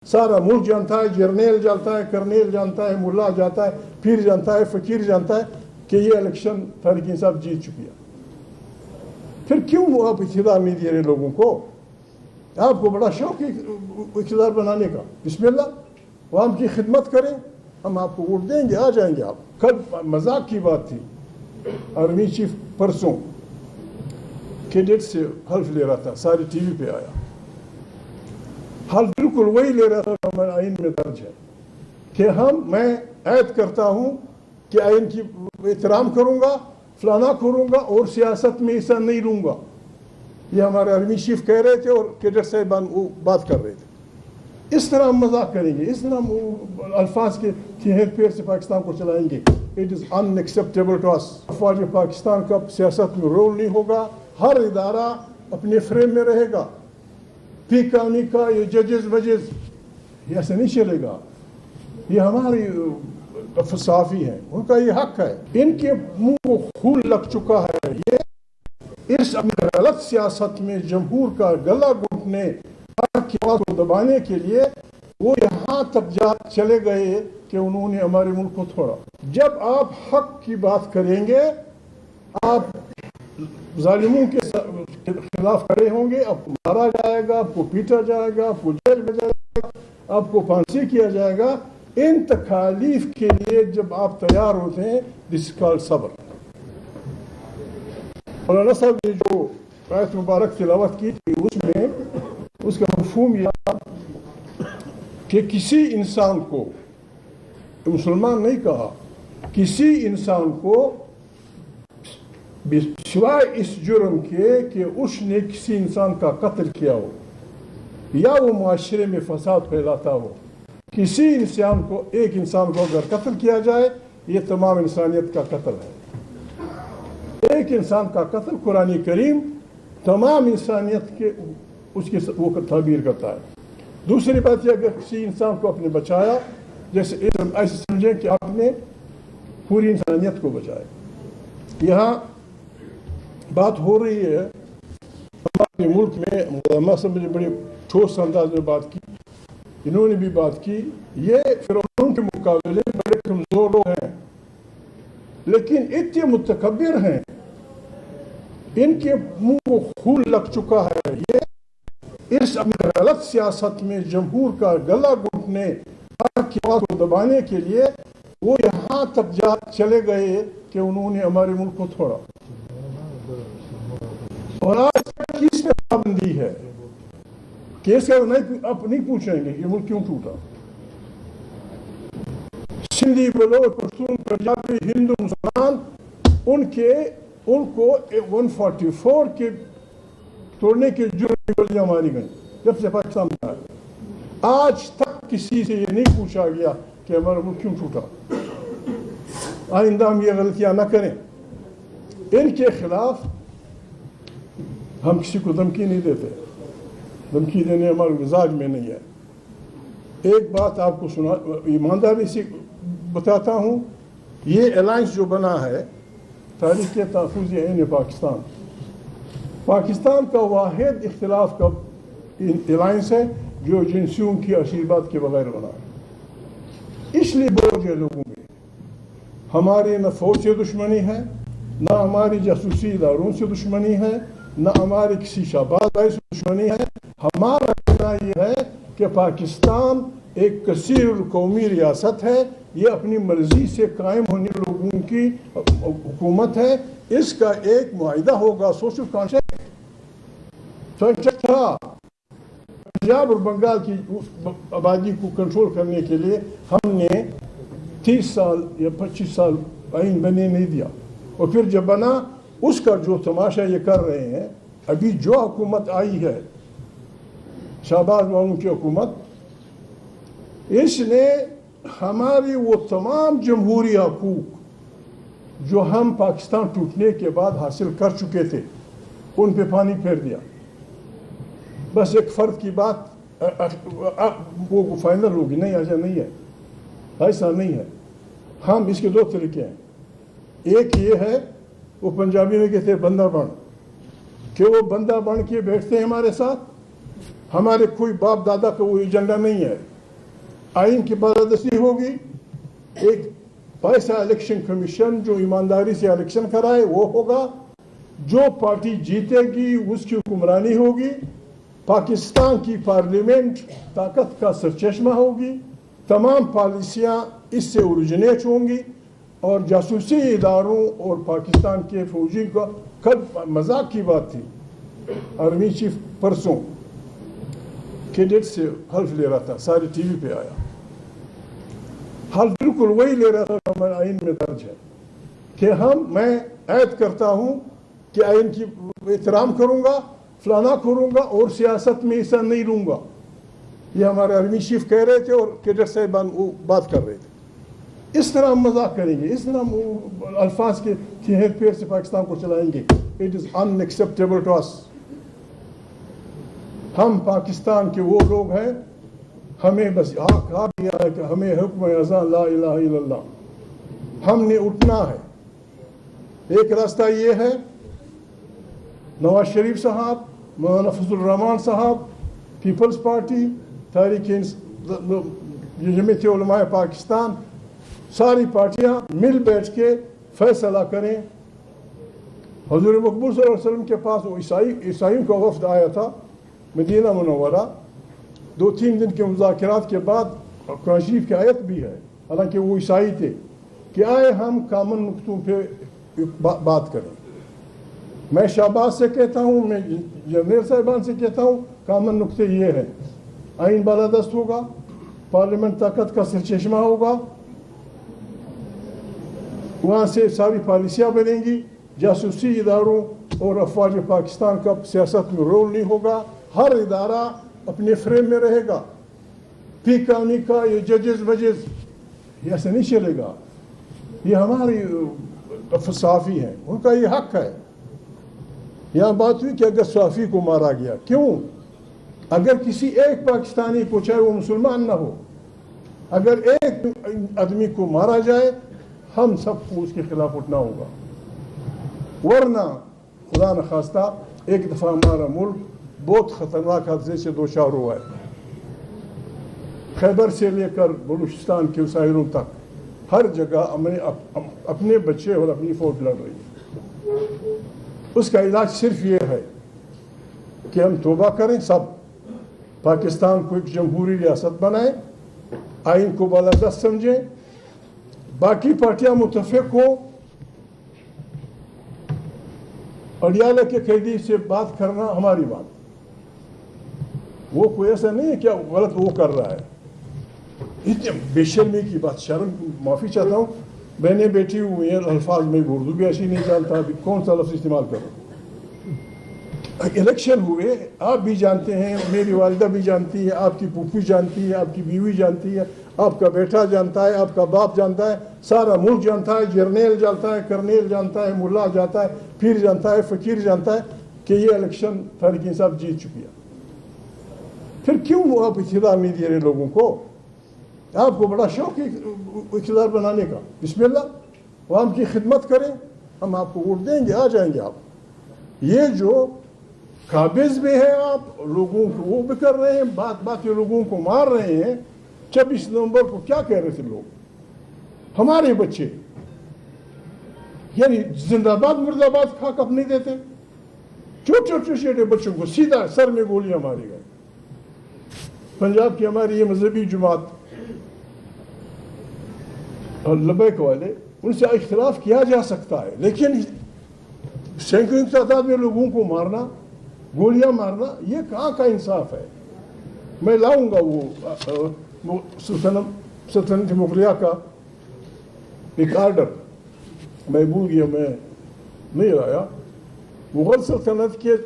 सारा मुल्क जानता है, जर्नेल जानता है, करनेल जानता है, मुल्ला जानता है, पीर जानता है, फकीर जानता है कि ये इलेक्शन तहरीक इंसाफ जीत चुकी है। फिर क्यों आप इख्तियार नहीं दे रहे लोगों को? आपको बड़ा शौक है इख्तियार बनाने का, बिस्मिल्लाह, आवाम की खिदमत करें, हम आपको वोट देंगे, आ जाएंगे आप। कल मजाक की बात थी, आर्मी चीफ परसों कैडेट से हल्फ ले रहा था, सारी टीवी पे आया, हल्फ बिल्कुल वही ले रहा था जो हमारे आइन में दर्ज है कि मैं ऐद करता हूँ कि आइन की एहतराम करूँगा, फलाना करूँगा और सियासत में हिस्सा नहीं लूँगा। ये हमारे आर्मी चीफ कह रहे थे और कैडेट साहिबान वो बात कर रहे थे। इस तरह हम मजाक करेंगे, इस तरह हम अल्फाज के हेर फेर से पाकिस्तान को चलाएंगे। It is unacceptable to us. अफवाज पाकिस्तान का सियासत में रोल नहीं होगा, हर इदारा अपने फ्रेम में रहेगा। फी कानूनी का ये जजेस वजेस ये ऐसे नहीं चलेगा, ये हमारी साफ़ी है, उनका ये हक है। इनके मुंह को खून लग चुका है। ये इस अपनी गलत सियासत में जमहूर का गला घुटने की आवाज़ को दबाने के लिए वो यहाँ तक चले गए कि उन्होंने हमारे मुल्क को तोड़ा। जब आप हक की बात करेंगे, आप जालिमों के खिलाफ खड़े होंगे, आपको मारा जाएगा, आपको पीटा जाएगा, आपको जेल भेजा जाएगा, आपको फांसी किया जाएगा। इन तकालीफ के लिए जब आप तैयार होते हैं, दिस कॉल्ड सब्र। मौलाना साहब ने जो आयत मुबारक तिलावत की थी, उसमें उसका मफ़हूम यह कि किसी इंसान को, मुसलमान नहीं कहा, किसी इंसान को सिवाय इस जुर्म के कि उसने किसी इंसान का कत्ल किया हो या वो माशरे में फसाद फैलाता हो, किसी इंसान को, एक इंसान को अगर कत्ल किया जाए, ये तमाम इंसानियत का कत्ल है। एक इंसान का कत्ल कुरान करीम तमाम इंसानियत के उसकी वो ताबीर करता है। दूसरी बात यह, अगर किसी इंसान को आपने बचाया, जैसे ऐसे समझें कि आपने पूरी इंसानियत को बचाया। यहाँ बात हो रही है हमारे मुल्क में, मौलाना साहब ने बड़े ठोस अंदाज में बात की, इन्होंने भी बात की, ये फिरौन के मुकाबले बड़े कमजोर लोग हैं, लेकिन इतने मुतकब्बिर हैं, इनके मुंह को खून लग चुका है। ये इस अपनी गलत सियासत में जमहूर का गला घुटने की आवाज़ को दबाने के लिए वो यहाँ तक चले गए कि उन्होंने हमारे मुल्क को तोड़ा। और आज किस पे पाबंदी है? केस का आप नहीं पूछेंगे ये मुल्क क्यों टूटा। सिंधी, बलोच, पश्तून, पंजाबी, हिंदू, मुसलमान, उनको 144 के तोड़ने के जुर्म की गोलियां मारी गई जब से पाकिस्तान बना है। आज तक किसी से ये नहीं पूछा गया कि हमारा मुल्क क्यों टूटा। आइंदा हम ये गलतियां न करें। इनके खिलाफ हम किसी को धमकी नहीं देते, धमकी देने हमारे मिजाज में नहीं है। एक बात आपको ईमानदारी से बताता हूँ, ये अलायंस जो बना है तारीख तहफ़्फ़ुज़ ऐन पाकिस्तान, पाकिस्तान का वाहिद इख्तिलाफ का अलायंस है जो एजेंसियों की आशीर्वाद के बगैर बना है। इसलिए बोझ है लोगों में। हमारी न फौज से दुश्मनी है, न हमारी जासूसी इदारों से दुश्मनी है, न हमारी किसी शहबाज भाई से दुश्मनी है। हमारा कहना यह है कि पाकिस्तान एक कसीर कौमी रियासत है, ये अपनी मर्जी से कायम होने लोगों की हुकूमत है। इसका एक मुआहिदा होगा, सोशल कॉन्ट्रैक्ट था। पंजाब और बंगाल की आबादी को कंट्रोल करने के लिए हमने 30 साल या 25 साल आइन बने नहीं दिया, और फिर जब बना उसका जो तमाशा ये कर रहे हैं। अभी जो हुकूमत आई है, शहबाज वालों की हुकूमत, इसने हमारी वो तमाम जमहूरी हकूक जो हम पाकिस्तान टूटने के बाद हासिल कर चुके थे, उन पे पानी फेर दिया। बस एक फ़र्द की बात वो फाइनल होगी, नहीं ऐसा नहीं है, ऐसा नहीं है। हम इसके दो तरीके हैं। एक ये है, वो पंजाबी में कहते हैं बंदा बन, कि वो बंदा बन के बैठते हैं हमारे साथ। हमारे कोई बाप दादा का वो एजेंडा नहीं है। आइन की बालादस्ती होगी, एक पैसा इलेक्शन कमीशन जो ईमानदारी से इलेक्शन कराए वो होगा, जो पार्टी जीतेगी उसकी हुक्मरानी होगी, पाकिस्तान की पार्लियामेंट ताकत का सरचश्मा होगी, तमाम पॉलिसियाँ इससे ओरिजिनेट होंगी और जासूसी इदारों और पाकिस्तान के फौजी का कल मजाक की बात थी, आर्मी चीफ परसों कैडेट से हल्फ ले रहा था, सारी टीवी पे आया, हल्फ बिल्कुल वही ले रहा था जो हमारे आइन में दर्ज है कि मैं ऐद करता हूँ कि आइन की एहतराम करूँगा, फलाना करूँगा और सियासत में हिस्सा नहीं लूँगा। ये हमारे आर्मी चीफ कह रहे थे और कैडेट साहिबान वो बात कर रहे थे। इस तरह हम मजाक करेंगे, इस तरह अल्फाज के हेर फेर से पाकिस्तान को चलाएंगे। It is unacceptable to us. हम पाकिस्तान के वो लोग हैं, हमें बस कहा गया है कि हमें हुक्म अज़ान ला इलाहा इल्लल्लाह, हमने उठना है। एक रास्ता ये है, नवाज शरीफ साहब, मौलाना फजल रहमान साहब, पीपल्स पार्टी, तारीख जमीयत उलमाए पाकिस्तान, सारी पार्टियां मिल बैठ के फैसला करें। हजूर मकबूल सल्लल्लाहु अलैहि वसल्लम के पास वो ईसाइयों का वफद आया था मदीना मुनव्वरा, 2-3 दिन के मुज़ाकरात के बाद कुरान शरीफ की आयत भी है, हालांकि वो ईसाई थे, कि आए हम कामन नुक्तों पे बात करें। मैं शाहबाज से कहता हूँ, मैं जर्नल साहिबान से कहता हूँ, कामन नुक्ते ये हैं, आइन बालादस्त होगा, पार्लियामेंट ताकत का सरचश्मा होगा, वहाँ से सारी पॉलिसियाँ बनेंगी, जासूसी इदारों और अफवाज पाकिस्तान का सियासत में रोल नहीं होगा, हर इदारा अपने फ्रेम में रहेगा। पीका मीका ये जजेस वजेस ये ऐसे नहीं चलेगा, ये हमारी सहाफ़ी हैं, उनका ये हक है। यहाँ बात हुई कि अगर सहाफ़ी को मारा गया, क्यों? अगर किसी एक पाकिस्तानी को, चाहे वो मुसलमान ना हो, अगर एक आदमी को मारा जाए, हम सबको उसके खिलाफ उठना होगा, वरना खुदा न खास्ता एक दफ़ा हमारा मुल्क बहुत ख़तरनाक हादसे से दो चार हुआ है। खैबर से लेकर बलूचिस्तान के साहिलों तक हर जगह अपने बच्चे और अपनी फौज लड़ रही है। उसका इलाज सिर्फ ये है कि हम तौबा करें, सब पाकिस्तान को एक जमहूरी रियासत बनाएं, आइन को बालादस्त समझें, बाकी पार्टियां मुतफिक हो, अडियाला के कैदी से बात करना हमारी बात, वो कोई ऐसा नहीं है क्या गलत वो कर रहा है। इतने बेशर्मी की बात, शर्म, माफ़ी चाहता हूँ, बहने बैठी हुई हैं, अल्फाज में उर्दू भी ऐसी नहीं जानता, अभी कौन सा लफ्ज़ इस्तेमाल करूँ। इलेक्शन हुए, आप भी जानते हैं, मेरी वालिदा भी जानती है, आपकी फूफी जानती है, आपकी बीवी जानती है, आपका बेटा जानता है, आपका बाप जानता है, सारा मुल्क जानता है, जर्नेल जानता है, कर्नेल जानता है, मुल्ला जानता है, पीर जानता है, फ़कीर जानता है कि ये इलेक्शन तहरीक इंसाफ जीत चुकी है। फिर क्यों आप इख्तियार नहीं दे रहे लोगों को? आपको बड़ा शौक है इख्तियार बनाने का, बिस्मिल्लाह, आवाम की खिदमत करें, हम आपको वोट देंगे, आ जाएंगे आप। ये जो काबिज में है, आप लोगों को वो भी कर रहे हैं, बात ये लोगों को मार रहे हैं। 26 नवंबर को क्या कह रहे थे लोग, हमारे बच्चे, यानी जिंदाबाद मुर्दाबाद खा कब नहीं देते, छोटे छोटे बच्चों को सीधा सर में गोलियां मारी गई। पंजाब की हमारी ये मजहबी जमात और लबैक वाले, उनसे इख्तिलाफ किया जा सकता है, लेकिन सैकड़ों की तादाद में लोगों को मारना, गोलियां मारना, ये कहाँ का इंसाफ है। मैं लाऊंगा वो सल्तनत मुगलिया का एक आर्डर, मैं भूल गया, मैं नहीं लाया। मुगल सल्तनत के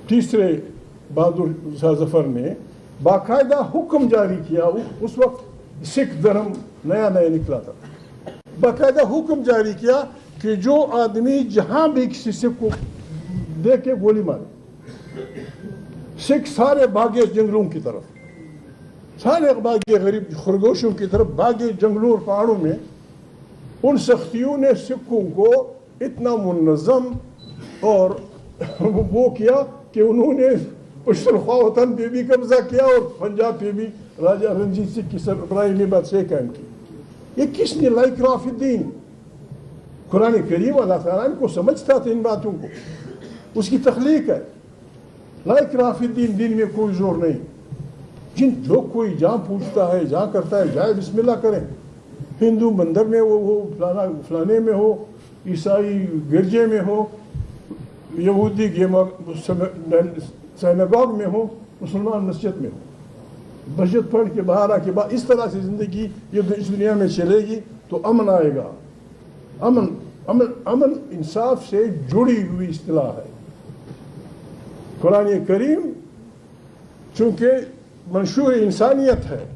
तीसरे बहादुर शाह जफर ने बाकायदा हुक्म जारी किया, उस वक्त सिख धर्म नया निकला था, बाकायदा हुक्म जारी किया कि जो आदमी जहां भी किसी सिख को देख के गोली मारे, सिख सारे भागे जंगलों की तरफ, सारे भागे गरीब खरगोशों की तरफ भागे जंगलों और पहाड़ों में। उन सख्तियों ने सिखों को इतना मुनज़्ज़म और वो किया कि उन्होंने पश्तूनख्वा वतन पे भी कब्जा किया और पंजाब पे भी राजा रंजीत सिंह की सरबराही में बादशाह कायम की। ये किसने लाइक्राफुद्दीन, कुरान करीम अल्लाह ताला इनको समझता था इन बातों को, उसकी तख्लीक है। लाइक्राफुद्दीन दिन में कोई जोर नहीं, जो कोई जहाँ पूछता है जहाँ करता है जाए बिस्मिल्लाह करें। हिंदू मंदिर में हो, फलाने में हो, ईसाई गिरजे में हो, यहूदी सिनेगॉग में हो, मुसलमान मस्जिद में हो, मस्जिद पढ़ के बाहर आके बाद इस तरह से ज़िंदगी ये इस दुनिया में चलेगी तो अमन आएगा। अमन अमन अमन इंसाफ से जुड़ी हुई इस्तिलाह है। कुरान करीम चूँकि मंशूर इंसानियत है,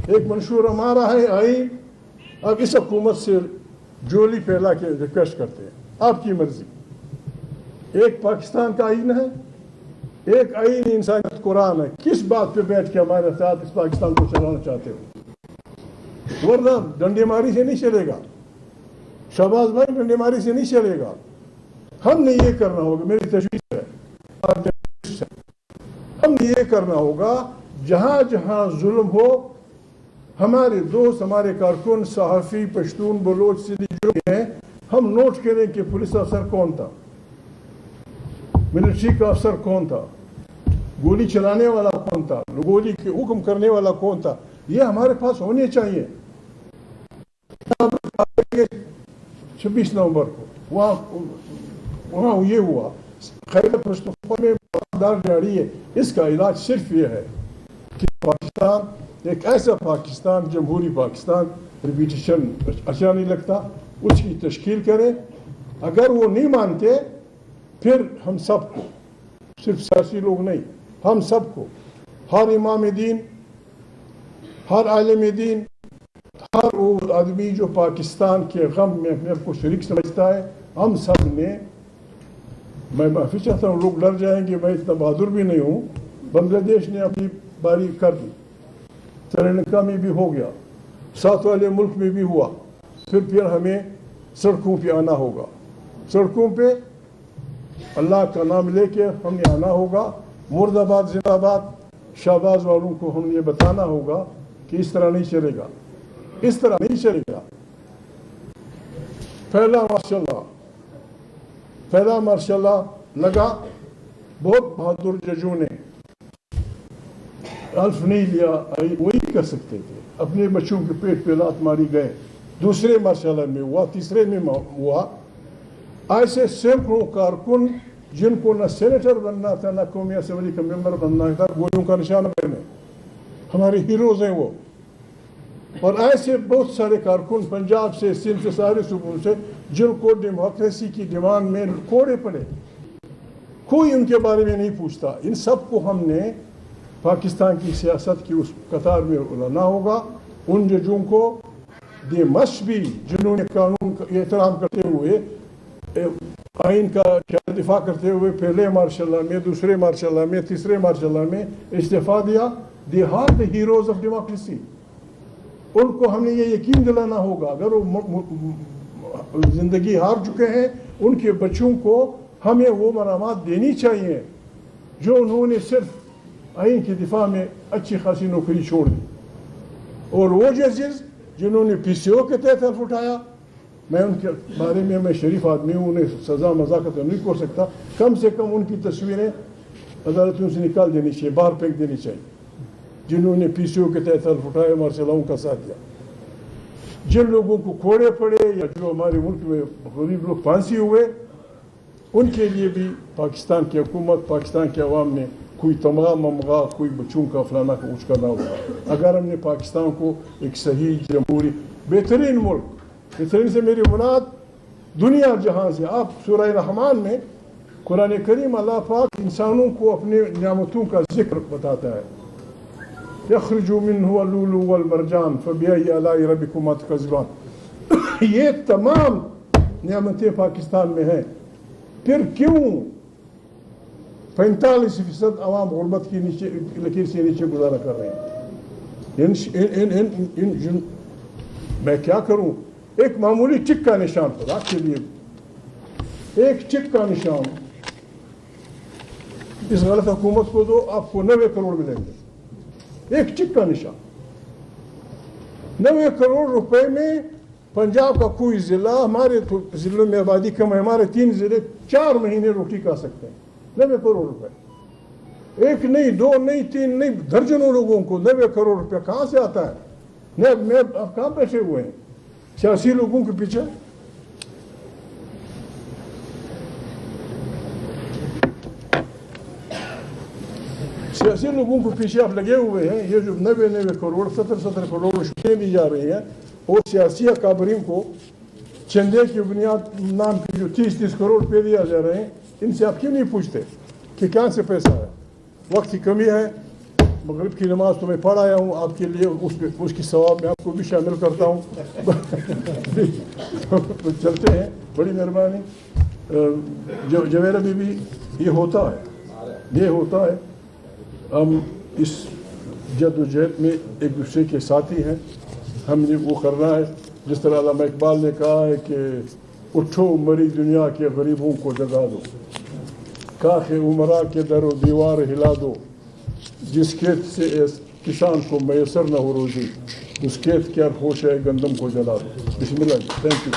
एक मंशूर हमारा है आइन। अब इस हुकूमत से जोली फैला के रिक्वेस्ट करते हैं, आपकी मर्जी। एक पाकिस्तान का आइन है, एक आइन इंसानियत कुरान है। किस बात पे बैठ के हमारे साथ इस पाकिस्तान को चलाना चाहते हो? वरना डंडेमारी से नहीं चलेगा, शहबाज भाई, डंडेमारी से नहीं चलेगा। हमने ये करना होगा, मेरी तशवीश है, हमने ये करना होगा जहाँ जहाँ जुल्म हो, हमारे दोस्त, हमारे कारकुन, सहाफ़ी, पश्तून, बलोच, सिंधी जो हैं, हम नोट करें कि पुलिस अफसर कौन था, मिलिट्री का अफसर कौन था, गोली चलाने वाला कौन था, गोली के हुक्म करने वाला कौन था। ये हमारे पास होने चाहिए। 26 नवंबर को वहाँ ये हुआ, खैबर पख्तूनख्वा में दार जारी है। इसका इलाज सिर्फ ये है कि पाकिस्तान एक ऐसा पाकिस्तान, जमहूरी पाकिस्तान, रिपीटिशन अच्छा नहीं लगता, उसकी तश्कील करें। अगर वो नहीं मानते फिर हम सबको, सिर्फ सियासी लोग नहीं, हम सबको, हर इमाम दीन, हर आलिम दीन, हर वो आदमी जो पाकिस्तान के गम में अपने आप को शरीक समझता है, हम सब ने, मैं माफ़ी चाहता हूँ लोग डर जाएंगे, मैं इतना बहादुर भी नहीं हूँ। बांग्लादेश ने अपनी बारी कर दी, श्रीलंका में भी हो गया, साथ वाले मुल्क में भी हुआ। फिर हमें सड़कों पे आना होगा, सड़कों पे अल्लाह का नाम लेके हमने आना होगा। मुर्दाबाद जिंदाबाद, शाहबाज वालों को हमने ये बताना होगा कि इस तरह नहीं चलेगा, इस तरह नहीं चलेगा। पहला माशाल्लाह लगा, बहुत बहादुर जजों ने अल्फ नहीं लिया, वही कर सकते थे, अपने बच्चों के पेट पे लात मारी गए। दूसरे माशाल्लाह में हुआ, तीसरे में हुआ। ऐसे सैकड़ों कारकुन जिनको न सेनेटर बनना था, न कौमी असेंबली का मेंबर बनना था, गोलियों का निशाना बने, हमारे हीरोज हैं वो। और ऐसे बहुत सारे कारकुन पंजाब से, सिंध से, सारे सूबों से, जिनको डेमोक्रेसी की डिमांड में कोड़े पड़े, कोई उनके बारे में नहीं पूछता। इन सब को हमने पाकिस्तान की सियासत की उस कतार में लाना होगा। उन जजों को दे मस्ट बी, जिन्होंने कानून का एहतराम करते हुए, आइन का दिफा करते हुए पहले मार्शल में, दूसरे मार्शल में, तीसरे मार्शल में इस्तीफा दिया, they are the heroes of democracy. उनको हमने ये यकीन दिलाना होगा, अगर वो जिंदगी हार चुके हैं, उनके बच्चों को हमें वो मरामत देनी चाहिए जो उन्होंने सिर्फ आइन के दिफा में अच्छी खासी नौकरी छोड़ दी। और वो जजेस जिन्होंने PCO के तहत हल्फ उठाया, मैं उनके बारे में, मैं शरीफ आदमी हूँ, उन्हें सज़ा मजाकत नहीं कर सकता, कम से कम उनकी तस्वीरें अदालतों से निकाल देनी चाहिए, बाहर फेंक देनी चाहिए, जिन्होंने PCO के तहत हल्फ उठाया, मार्शलों का साथ दिया। जिन लोगों को कोड़े पड़े या जो हमारे मुल्क में गरीब लोग फांसी हुए, उनके लिए भी पाकिस्तान की हुकूमत, पाकिस्तान के अवाम ने कोई तमाम ममगा, कोई बच्चों का फलाना का कुछ करना होगा। अगर हमने पाकिस्तान को एक सही, जमहूरी, बेहतरीन मुल्क, बेहतरीन से मेरी मुराद दुनिया जहाँ से, आप सूरह रहमान में कुरान करीम अल्लाह पाक इंसानों को अपने नियामतों का जिक्र बताता है। यखरुजु मिन्हु अल्लुलु वल मरजान फबिअय्यि आलाइ रब्बिकुमा तुकज़्ज़िबान। ये तमाम नियामतें पाकिस्तान में हैं, फिर क्यों 45% अवाम गुर्बत की नीचे लकीर से नीचे गुजारा कर रहे हैं? मैं क्या करूं? एक मामूली टिक का निशान, खुदा के लिए एक टिक का निशान इस गलत हुकूमत को दो, आपको 90 करोड़ मिलेंगे। एक टिक का निशान। 90 करोड़ रुपए में पंजाब का कोई ज़िला, हमारे तो ज़िलों में आबादी कम है, हमारे 3 ज़िले 4 महीने रोटी खा सकते हैं। 90 करोड़ रुपए, एक नहीं, 2 नहीं, 3 नहीं, दर्जनों लोगों को 90 करोड़ रुपया कहाँ से आता है? मैं आप कहाँ बैठे हुए हैं सियासी लोगों के पीछे? सियासी लोगों के पीछे आप लगे हुए हैं। ये जो 90 करोड़ 70 करोड़ रुपये दी जा रही हैं और सियासी अकाबरीन को चंदे की बुनियाद नाम की जो 30 करोड़ रुपये दिया जा रहे हैं, इनसे आप क्यों नहीं पूछते कि कहाँ से पैसा है? वक्त की कमी है, मगरिब की नमाज तो मैं पढ़ आया हूँ आपके लिए, उसकी सवाब में आपको भी शामिल करता हूँ। तो चलते हैं, बड़ी मेहरबानी। जवेरा बीबी, ये होता है। हम इस जद्दोजहद में एक दूसरे के साथी हैं, हमने वो करना है। जिस तरह अल्लामा इकबाल ने कहा है कि उठो मरी दुनिया के गरीबों को जगा दो, काखे उमरा के दर दीवार हिला दो, जिस खेत से किसान को मैसर न हो रोजी, उस खेत क्या होश है गंदम को जला दो। बिस्मिल्लाह, थैंक यू।